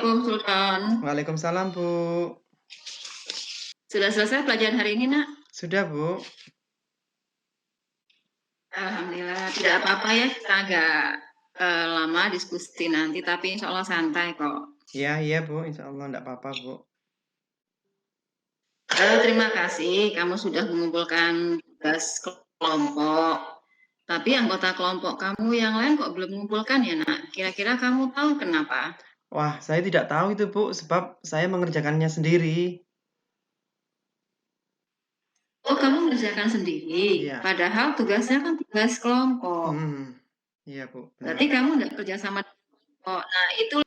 Assalamualaikum Sultan. Waalaikumsalam, Bu. Sudah selesai pelajaran hari ini, Nak? Sudah, Bu? Alhamdulillah, tidak apa-apa ya, kita agak lama diskusi nanti, tapi insya Allah santai kok. Iya iya, Bu, insyaallah nggak apa-apa, Bu. Terima kasih kamu sudah mengumpulkan tugas kelompok. Tapi anggota kelompok kamu yang lain kok belum mengumpulkan ya, Nak? Kira-kira kamu tahu kenapa? Wah, saya tidak tahu itu, Bu, sebab saya mengerjakannya sendiri. Oh, kamu mengerjakan sendiri, Iya. padahal tugasnya kan tugas kelompok. Iya, Bu, benar. Berarti kamu nggak kerja sama kelompok. Nah, itu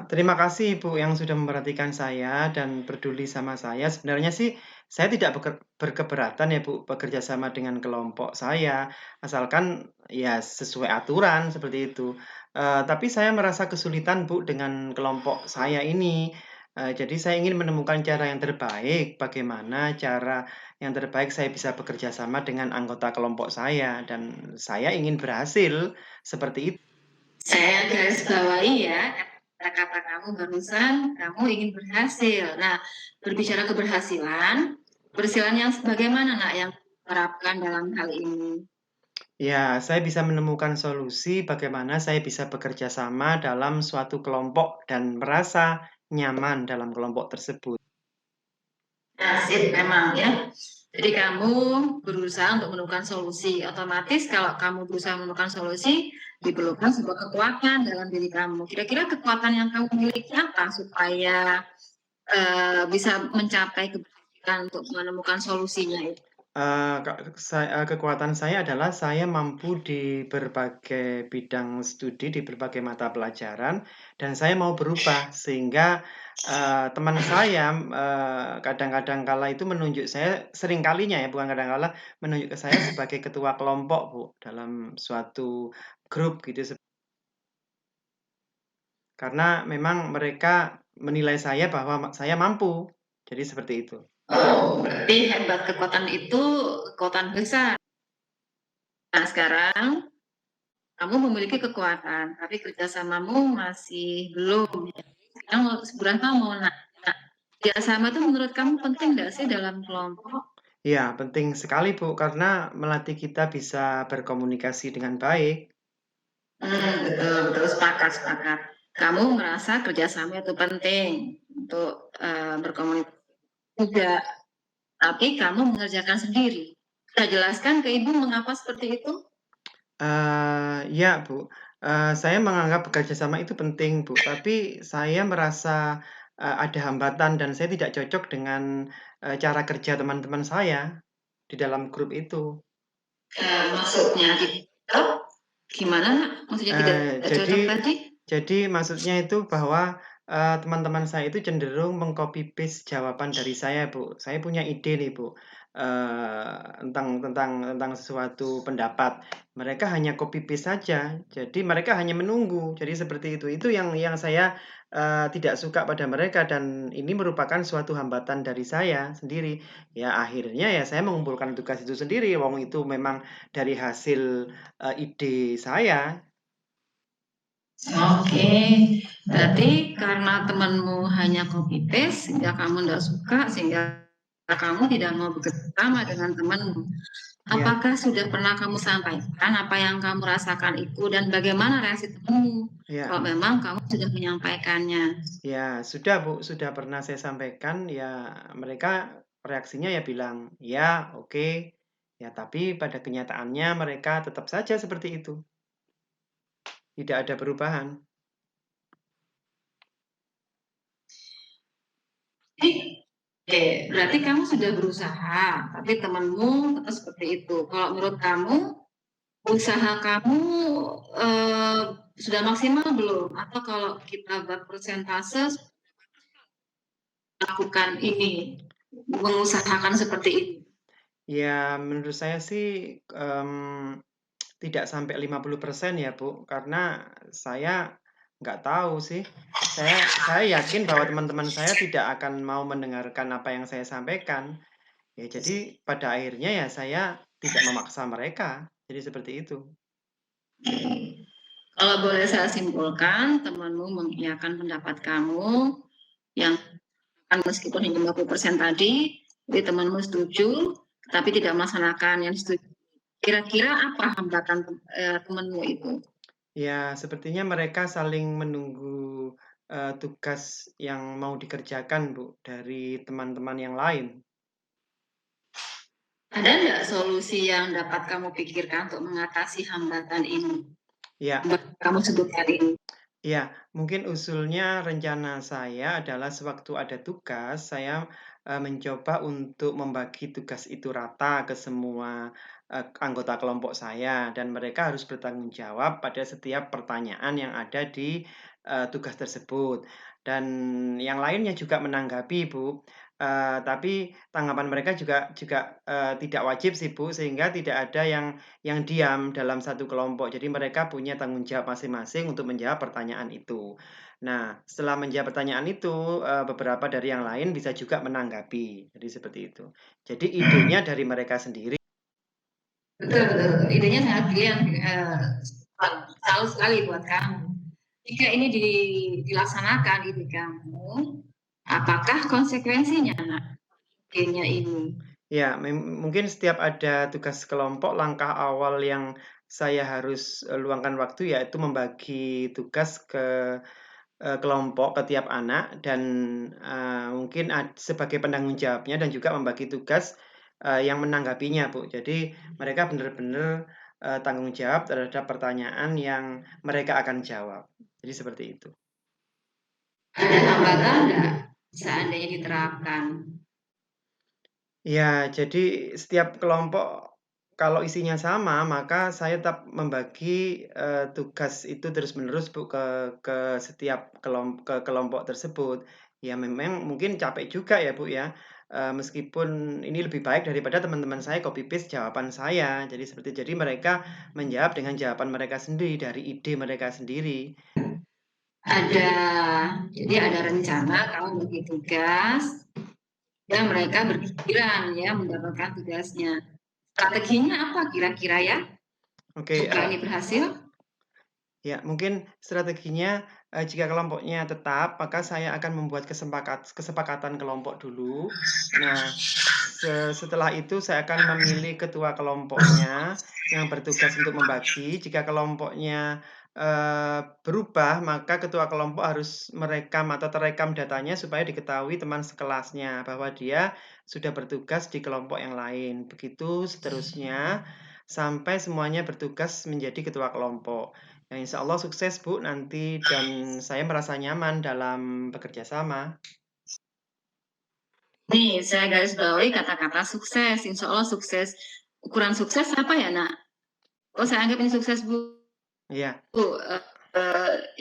Terima kasih, Bu, yang sudah memperhatikan saya dan peduli sama saya. Sebenarnya sih saya tidak berkeberatan ya, Bu, bekerja sama dengan kelompok saya, asalkan ya sesuai aturan seperti itu. Tapi saya merasa kesulitan, Bu, dengan kelompok saya ini. Jadi saya ingin menemukan cara yang terbaik, bagaimana cara yang terbaik saya bisa bekerja sama dengan anggota kelompok saya dan saya ingin berhasil seperti itu. saya garis bawahi ya, kata-kata kamu barusan, kamu ingin berhasil. Nah, berbicara keberhasilan yang bagaimana nak yang terapkan dalam hal ini? Ya, saya bisa menemukan solusi bagaimana saya bisa bekerja sama dalam suatu kelompok dan merasa nyaman dalam kelompok tersebut. Asik memang ya. Jadi kamu berusaha untuk menemukan solusi. Otomatis kalau kamu berusaha menemukan solusi, diperlukan sebuah kekuatan dalam diri kamu. Kira-kira kekuatan yang kamu miliki apa supaya bisa mencapai keberhasilan untuk menemukan solusinya itu? Kekuatan saya adalah saya mampu di berbagai bidang studi, di berbagai mata pelajaran, dan saya mau berubah sehingga teman saya kadang-kadang kala itu menunjuk saya, sering kalinya ya, bukan kadang kala, menunjuk ke saya sebagai ketua kelompok, Bu, dalam suatu grup gitu. Karena memang mereka menilai saya bahwa saya mampu. Jadi seperti itu. Oh, berarti hebat kekuatan itu kekuatan besar. Nah, sekarang kamu memiliki kekuatan, tapi kerjasamamu masih belum. Sekarang sebenarnya mau nanya, kerjasama itu menurut kamu penting nggak sih dalam kelompok? Ya, penting sekali, Bu, karena melatih kita bisa berkomunikasi dengan baik. Betul, betul, sepakat, sepakat. Kamu merasa kerjasama itu penting untuk berkomunikasi juga, tapi kamu mengerjakan sendiri. Bisa jelaskan ke Ibu mengapa seperti itu? Ya, Bu, saya menganggap bekerja sama itu penting, Bu, tapi saya merasa, ada hambatan dan saya tidak cocok dengan, cara kerja teman-teman saya di dalam grup itu. Maksudnya tidak, gimana nak? Maksudnya tidak Eee, cocok jadi tadi? jadi maksudnya itu bahwa, teman-teman saya itu cenderung meng-copy paste jawaban dari saya, Bu. Saya punya ide nih, Bu, tentang sesuatu pendapat. Mereka hanya copy paste saja, jadi mereka hanya menunggu. Jadi seperti itu. Itu yang saya, tidak suka pada mereka dan ini merupakan suatu hambatan dari saya sendiri. Ya akhirnya ya saya mengumpulkan tugas itu sendiri, wong itu memang dari hasil, ide saya. Oke, berarti karena temanmu hanya copy paste sehingga kamu tidak suka sehingga kamu tidak mau bekerja sama dengan temanmu. Iya. Apakah sudah pernah kamu sampaikan apa yang kamu rasakan itu dan bagaimana reaksi temanmu? Iya Kalau memang kamu sudah menyampaikannya. iya, sudah, Bu, sudah pernah saya sampaikan, ya mereka reaksinya ya bilang, "Ya, oke." Ya, tapi pada kenyataannya mereka tetap saja seperti itu, tidak ada perubahan. Jadi, oke, berarti kamu sudah berusaha, tapi temanmu tetap seperti itu. Kalau menurut kamu, usaha kamu eh, sudah maksimal belum? Atau kalau kita buat persentase lakukan ini, mengusahakan seperti ini? Ya, menurut saya sih, tidak sampai 50% ya, Bu, karena saya nggak tahu sih. Saya yakin bahwa teman-teman saya tidak akan mau mendengarkan apa yang saya sampaikan. Ya jadi pada akhirnya ya saya tidak memaksa mereka, jadi seperti itu. Kalau boleh saya simpulkan, temanmu mengiyakan pendapat kamu yang kan meskipun hanya 50% tadi, jadi temanmu setuju, tapi tidak melaksanakan yang setuju. Kira-kira apa hambatan temanmu itu? Ya, sepertinya mereka saling menunggu tugas yang mau dikerjakan, Bu, dari teman-teman yang lain. Ada nggak solusi yang dapat kamu pikirkan untuk mengatasi hambatan ini? Ya, Kamu sebutkan ini. ya, mungkin usulnya rencana saya adalah sewaktu ada tugas, saya mencoba untuk membagi tugas itu rata ke semua anggota kelompok saya, dan mereka harus bertanggung jawab pada setiap pertanyaan yang ada di tugas tersebut. Dan yang lainnya juga menanggapi, Bu. Tapi tanggapan mereka juga juga tidak wajib sih, Bu, sehingga tidak ada yang diam dalam satu kelompok. Jadi mereka punya tanggung jawab masing-masing untuk menjawab pertanyaan itu. Nah, setelah menjawab pertanyaan itu, beberapa dari yang lain bisa juga menanggapi. Jadi seperti itu. Jadi idenya dari mereka sendiri. Betul, betul. Idenya sangat brilian, salut sekali buat kamu. Jika ini dilaksanakan ide kamu, apakah konsekuensinya, Nak, idenya ini? Ya, mungkin setiap ada tugas kelompok, langkah awal yang saya harus luangkan waktu yaitu membagi tugas ke kelompok, ke tiap anak dan mungkin sebagai penanggung jawabnya dan juga membagi tugas yang menanggapinya, Bu. Jadi mereka benar-benar tanggung jawab terhadap pertanyaan yang mereka akan jawab. Jadi seperti itu. Ada hambatan nggak seandainya diterapkan? Ya, jadi setiap kelompok kalau isinya sama, maka saya tetap membagi tugas itu terus-menerus, Bu, ke setiap kelompok tersebut. Ya memang mungkin capek juga ya, Bu, ya, meskipun ini lebih baik daripada teman-teman saya copy paste jawaban saya. Jadi mereka menjawab dengan jawaban mereka sendiri, dari ide mereka sendiri. Ada, jadi ada rencana kamu bagi tugas, dan mereka berpikiran ya mendapatkan tugasnya. Strateginya apa kira-kira ya Oke, supaya ini berhasil? ya, mungkin strateginya, jika kelompoknya tetap, maka saya akan membuat kesepakatan kelompok dulu. Nah, setelah itu saya akan memilih ketua kelompoknya yang bertugas untuk membagi. Jika kelompoknya, berubah, maka ketua kelompok harus merekam atau terekam datanya supaya diketahui teman sekelasnya bahwa dia sudah bertugas di kelompok yang lain. Begitu seterusnya, sampai semuanya bertugas menjadi ketua kelompok. Ya, insya Allah sukses, Bu, nanti dan saya merasa nyaman dalam bekerja sama. Nih, saya garis bawahi kata-kata sukses. Insya Allah sukses. Ukuran sukses apa ya, Nak? Oh, saya anggap ini sukses, Bu. Iya.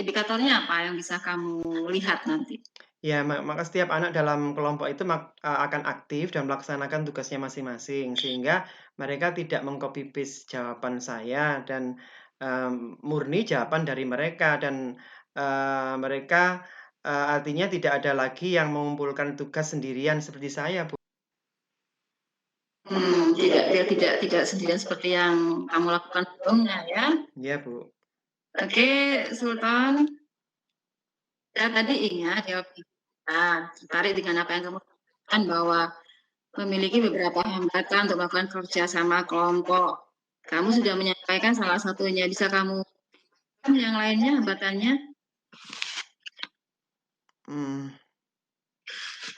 Indikatornya apa yang bisa kamu lihat nanti? Ya, maka setiap anak dalam kelompok itu akan aktif dan melaksanakan tugasnya masing-masing, sehingga mereka tidak meng-copy paste jawaban saya dan murni jawaban dari mereka dan mereka artinya tidak ada lagi yang mengumpulkan tugas sendirian seperti saya, Bu. Tidak sendirian seperti yang kamu lakukan sebelumnya ya. Iya, Bu. Oke, Sultan. Saya tadi ingat jawab kita, tertarik dengan apa yang kamu katakan bahwa memiliki beberapa hambatan untuk melakukan kerja sama kelompok. Kamu sudah menyampaikan salah satunya. Bisa kamu yang lainnya hambatannya?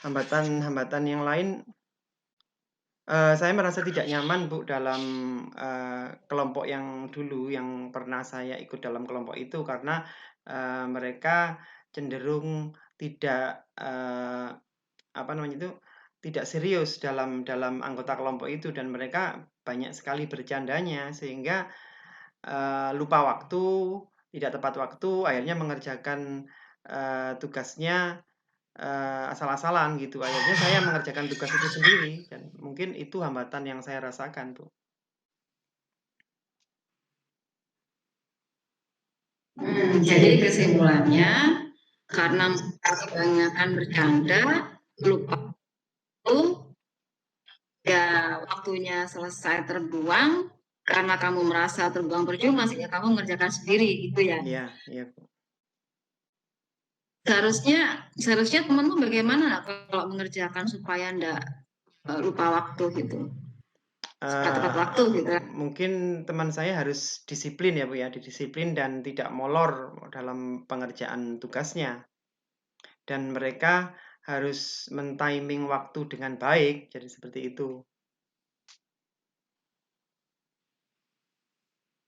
Hambatan yang lain, saya merasa tidak nyaman, Bu, dalam kelompok yang dulu, yang pernah saya ikut dalam kelompok itu karena mereka cenderung tidak apa namanya itu, tidak serius dalam anggota kelompok itu dan mereka banyak sekali bercandanya sehingga lupa waktu, tidak tepat waktu, akhirnya mengerjakan tugasnya asal-asalan gitu. Akhirnya saya mengerjakan tugas itu sendiri dan mungkin itu hambatan yang saya rasakan, Bu. Jadi kesimpulannya, karena kebanyakan bercanda, lupa waktu, ya waktunya selesai terbuang, karena kamu merasa terbuang percuma sehingga kamu mengerjakan sendiri gitu ya. Iya, iya, Bu. Seharusnya temanmu bagaimana kalau mengerjakan supaya ndak lupa waktu gitu, tepat waktu gitu. Mungkin teman saya harus disiplin ya, Bu, ya, disiplin dan tidak molor dalam pengerjaan tugasnya. Dan mereka harus men-timing waktu dengan baik, jadi seperti itu.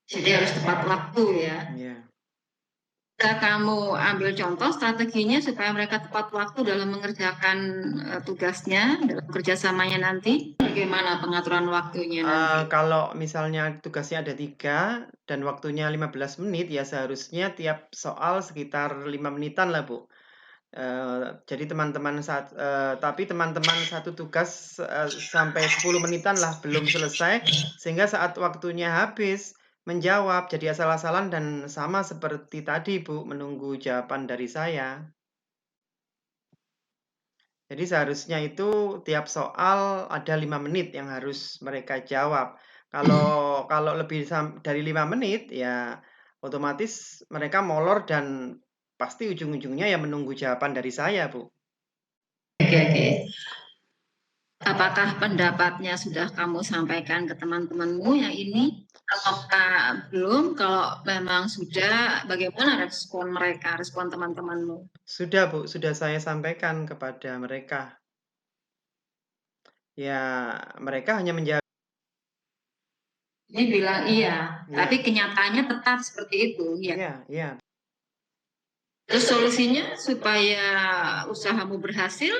Jadi harus tepat waktu ya. Iya. Bisa kamu ambil contoh strateginya supaya mereka tepat waktu dalam mengerjakan tugasnya, dalam kerjasamanya nanti, bagaimana pengaturan waktunya nanti? Kalau misalnya tugasnya ada 3 dan waktunya 15 menit, ya seharusnya tiap soal sekitar 5 menitan lah, Bu. Jadi tapi teman-teman satu tugas, sampai 10 menitan lah belum selesai, sehingga saat waktunya habis menjawab jadi asal-asalan dan sama seperti tadi, Bu, menunggu jawaban dari saya. Jadi seharusnya itu tiap soal ada 5 menit yang harus mereka jawab. Kalau lebih dari 5 menit, ya otomatis mereka molor dan pasti ujung-ujungnya ya menunggu jawaban dari saya, Bu. Oke. Apakah pendapatnya sudah kamu sampaikan ke teman-temanmu yang ini? Ataukah belum? Kalau memang sudah, bagaimana respon mereka, respon teman-temanmu? Sudah, Bu, sudah saya sampaikan kepada mereka. Ya, mereka hanya menjawab, Ini bilang iya, tapi "Iya, kenyataannya tetap seperti itu, ya. iya, iya, Terus solusinya supaya usahamu berhasil,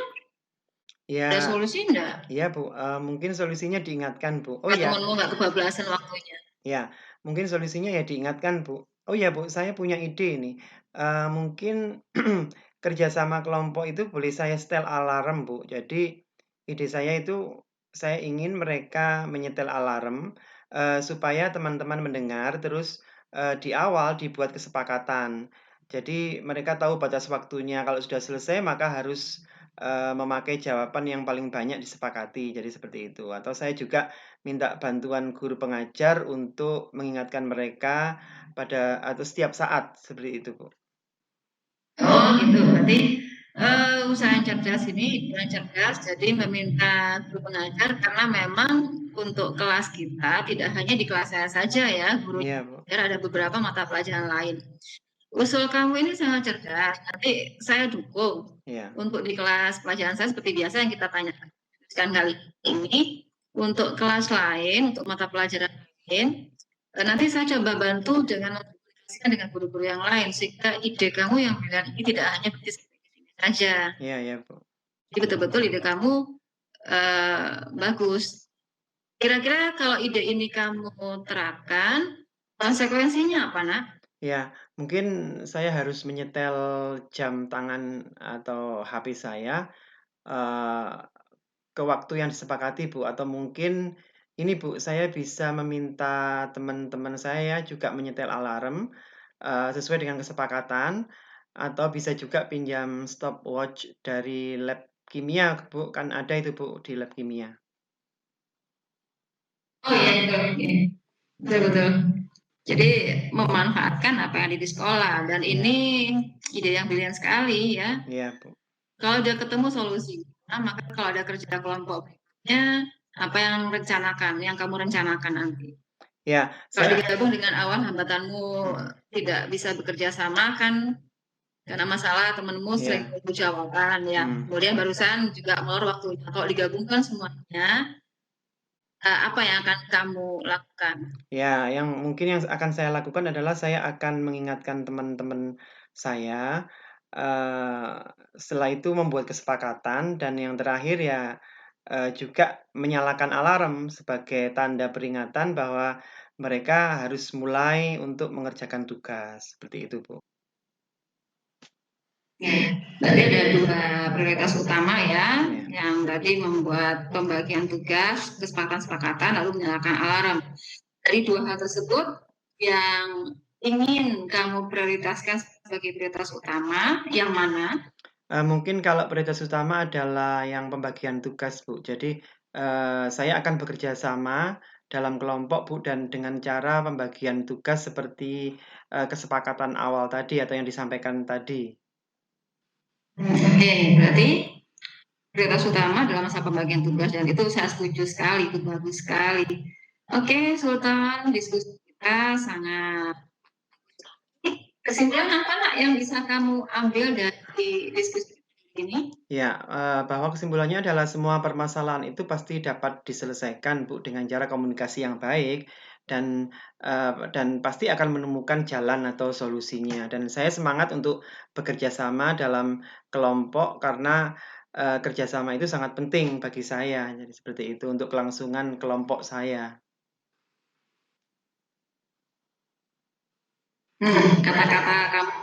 ada iya, solusi enggak? iya, Bu, mungkin solusinya diingatkan, Bu. Oh Supaya ya, temanmu nggak kebablasan waktunya. ya, mungkin solusinya ya diingatkan, Bu. Oh ya, Bu, saya punya ide ini. Mungkin kerjasama kelompok itu boleh saya setel alarm, Bu. Jadi ide saya itu saya ingin mereka menyetel alarm, supaya teman-teman mendengar, terus, di awal dibuat kesepakatan. Jadi mereka tahu batas waktunya, kalau sudah selesai maka harus, memakai jawaban yang paling banyak disepakati, jadi seperti itu. Atau saya juga minta bantuan guru pengajar untuk mengingatkan mereka atau setiap saat, seperti itu, Bu. Oh gitu, berarti usaha yang cerdas ini dengan cerdas, jadi meminta guru pengajar karena memang untuk kelas kita tidak hanya di kelas saya saja ya, guru Iya, Bu. pengajar ada beberapa mata pelajaran lain. Usul kamu ini sangat cerdas, nanti saya dukung Iya. untuk di kelas pelajaran saya seperti biasa yang kita tanyakan kali ini, untuk kelas lain, untuk mata pelajaran lain, nanti saya coba bantu dengan memkomunikasikan dengan guru-guru yang lain, sehingga ide kamu yang bilang ini tidak hanya berhenti sampai di sini saja. Iya, iya, Bu. Jadi betul-betul ide kamu bagus. Kira-kira kalau ide ini kamu terapkan, konsekuensinya apa, Nak? Ya, mungkin saya harus menyetel jam tangan atau HP saya, eee, ke waktu yang disepakati, Bu, atau mungkin ini, Bu, saya bisa meminta teman-teman saya juga menyetel alarm, sesuai dengan kesepakatan, atau bisa juga pinjam stopwatch dari lab kimia, Bu, kan ada itu, Bu, di lab kimia. Oh iya, itu, oke. Betul, betul. Jadi memanfaatkan apa yang ada di sekolah dan Iya, ini ide yang brilian sekali ya. iya, Bu. Kalau udah ketemu solusinya, maka kalau ada kerja kelompok berikutnya, apa yang kamu rencanakan nanti. Ya, Kalau saya digabung dengan awal hambatanmu mhm, tidak bisa bekerja sama kan karena masalah temenmu sering iya, tunggu jawaban ya. mhm. Kemudian barusan juga molor waktunya. Kalau digabungkan semuanya, apa yang akan kamu lakukan? Ya, yang mungkin yang akan saya lakukan adalah saya akan mengingatkan teman-teman saya, eee, setelah itu membuat kesepakatan dan yang terakhir ya, juga menyalakan alarm sebagai tanda peringatan bahwa mereka harus mulai untuk mengerjakan tugas, seperti itu, Bu. Ya, berarti ada dua prioritas utama ya, Iya, yang tadi membuat pembagian tugas, kesepakatan-kesepakatan, lalu menyalakan alarm. Dari dua hal tersebut, yang ingin kamu prioritaskan sebagai prioritas utama, yang mana? mungkin kalau prioritas utama adalah yang pembagian tugas, Bu. Jadi, saya akan bekerja sama dalam kelompok, Bu, dan dengan cara pembagian tugas seperti, kesepakatan awal tadi atau yang disampaikan tadi. Oke, berarti prioritas utama dalam masa pembagian tugas dan itu saya setuju sekali, itu bagus sekali. Oke, Sultan, diskusi kita sangat. Kesimpulan apa nak yang bisa kamu ambil dari diskusi ini? Ya, bahwa kesimpulannya adalah semua permasalahan itu pasti dapat diselesaikan, Bu, dengan cara komunikasi yang baik dan pasti akan menemukan jalan atau solusinya. Dan saya semangat untuk bekerja sama dalam kelompok karena, kerjasama itu sangat penting bagi saya. Jadi seperti itu untuk kelangsungan kelompok saya. Kata-kata kamu,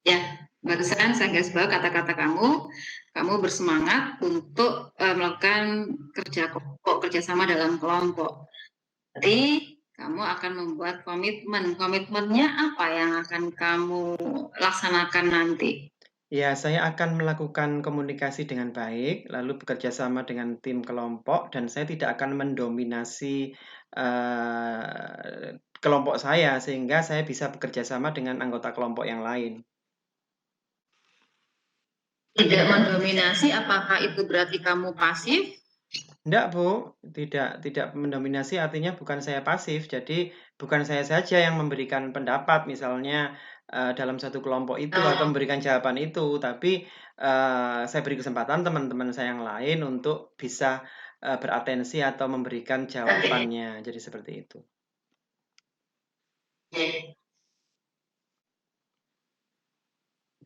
ya, barusan saya garis bawah kata-kata kamu bersemangat untuk melakukan kerjasama dalam kelompok. Jadi kamu akan membuat komitmen. Komitmennya apa yang akan kamu laksanakan nanti? Ya, saya akan melakukan komunikasi dengan baik, lalu bekerja sama dengan tim kelompok, dan saya tidak akan mendominasi kelompok saya, sehingga saya bisa bekerja sama dengan anggota kelompok yang lain. Tidak mendominasi, apakah itu berarti kamu pasif? Enggak, Bu, tidak mendominasi artinya bukan saya pasif. Jadi bukan saya saja yang memberikan pendapat misalnya, dalam satu kelompok itu atau memberikan jawaban itu, tapi, saya beri kesempatan teman-teman saya yang lain untuk bisa, beratensi atau memberikan jawabannya. Jadi seperti itu.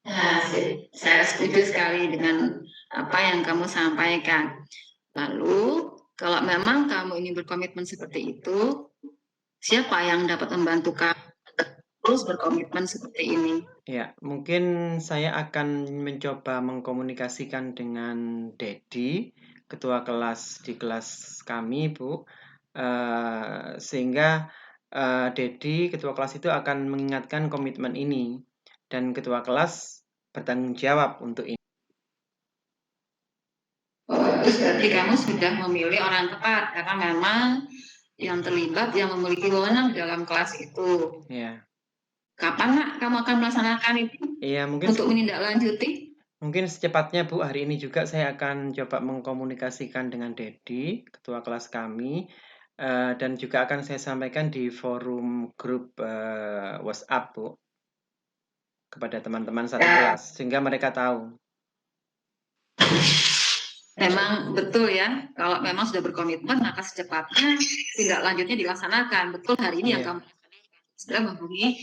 Nah, saya setuju sekali dengan apa yang kamu sampaikan. Lalu, kalau memang kamu ingin berkomitmen seperti itu, siapa yang dapat membantu kamu terus berkomitmen seperti ini? Ya, mungkin saya akan mencoba mengkomunikasikan dengan Dedi, ketua kelas di kelas kami, Bu, sehingga, Dedi, ketua kelas itu akan mengingatkan komitmen ini, dan ketua kelas bertanggung jawab untuk ini. Terus berarti kamu sudah memilih orang tepat, karena memang yang terlibat yang memiliki wewenang dalam kelas itu. Ya. Kapan nak kamu akan melaksanakan itu? Iya, Untuk menindaklanjuti? mungkin secepatnya, Bu, hari ini juga saya akan coba mengkomunikasikan dengan Dedi, ketua kelas kami, dan juga akan saya sampaikan di forum grup, WhatsApp, Bu, kepada teman-teman satu kelas, sehingga mereka tahu. Memang betul ya, kalau memang sudah berkomitmen, maka secepatnya tindak lanjutnya dilaksanakan. Betul hari ini yang kamu sudah menghubungi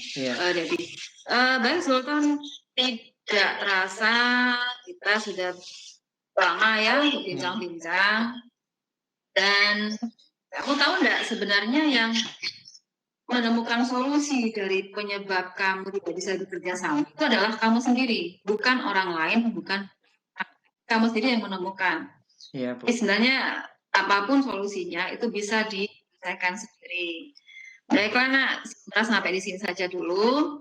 Dedi. Baik, Sultan, tidak terasa kita sudah lama ya untuk bincang-bincang. Dan kamu tahu enggak sebenarnya yang menemukan solusi dari penyebab kamu tidak bisa bekerja sama itu adalah kamu sendiri, bukan orang lain, bukan kamu sendiri yang menemukan. Iya, Bu. Jadi sebenarnya apapun solusinya itu bisa diselesaikan sendiri. Baiklah nak, sebentar sampai di sini saja dulu.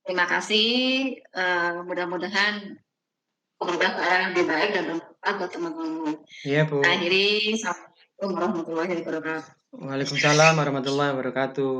Terima kasih. Mudah-mudahan berubah ke arah yang lebih baik dan bermanfaat buat teman-teman. Iya, Bu. Akhiri, assalamualaikum warahmatullahi wabarakatuh. Waalaikumsalam warahmatullahi wabarakatuh.